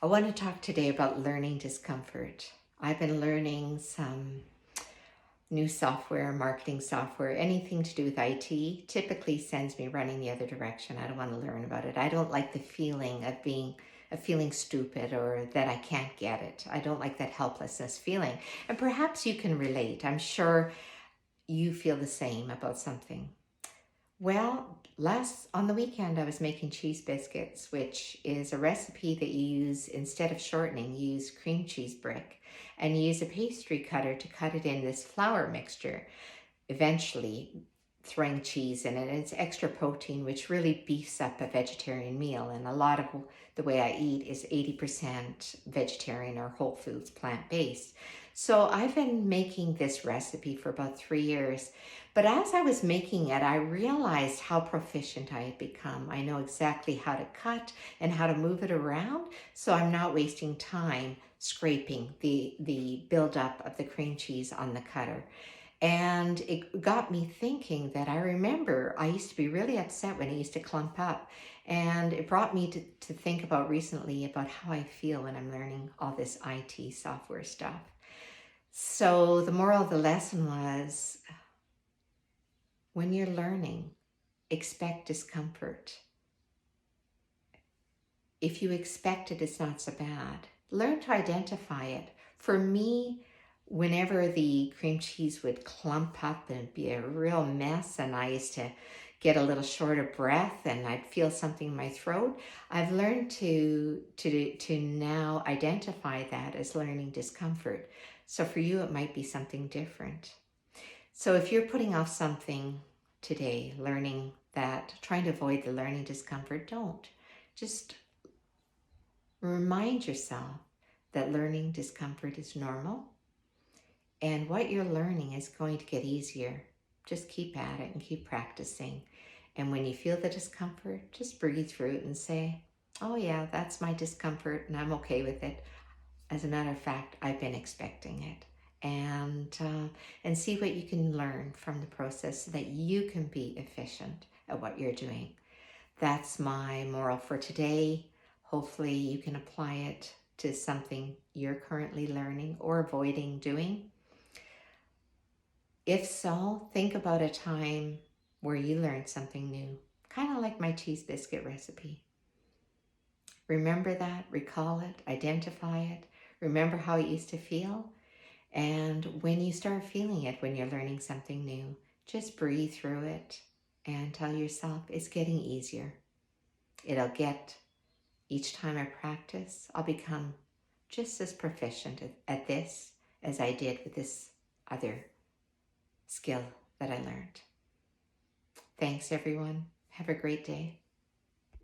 I want to talk today about learning discomfort. I've been learning some new software, marketing software, anything to do with IT typically sends me running the other direction. I don't want to learn about it. I don't like the feeling of feeling stupid or that I can't get it. I don't like that helplessness feeling. And perhaps you can relate. I'm sure you feel the same about something. Well, on the weekend, I was making cheese biscuits, which is a recipe that you use instead of shortening. You use cream cheese brick and you use a pastry cutter to cut it in this flour mixture, eventually throwing cheese in it. And it's extra protein, which really beefs up a vegetarian meal. And a lot of the way I eat is 80% vegetarian or whole foods, plant-based. So I've been making this recipe for about 3 years. But as I was making it, I realized how proficient I had become. I know exactly how to cut and how to move it around, so I'm not wasting time scraping the buildup of the cream cheese on the cutter. And it got me thinking that I remember I used to be really upset when it used to clump up. And it brought me to think about recently about how I feel when I'm learning all this IT software stuff. So the moral of the lesson was, when you're learning, expect discomfort. If you expect it, it's not so bad. Learn to identify it. For me, whenever the cream cheese would clump up and be a real mess and I used to get a little short of breath and I'd feel something in my throat, I've learned to now identify that as learning discomfort. So for you, it might be something different. So if you're putting off something today, learning that, trying to avoid the learning discomfort, don't. Just remind yourself that learning discomfort is normal and what you're learning is going to get easier. Just keep at it and keep practicing. And when you feel the discomfort, just breathe through it and say, oh yeah, that's my discomfort and I'm okay with it. As a matter of fact, I've been expecting it. And see what you can learn from the process so that you can be efficient at what you're doing. That's my moral for today. Hopefully you can apply it to something you're currently learning or avoiding doing. If so, think about a time where you learned something new, kind of like my cheese biscuit recipe. Remember that, recall it, identify it, remember how it used to feel. And when you start feeling it, when you're learning something new, just breathe through it and tell yourself it's getting easier. Each time I practice, I'll become just as proficient at this as I did with this other skill that I learned. Thanks, everyone. Have a great day.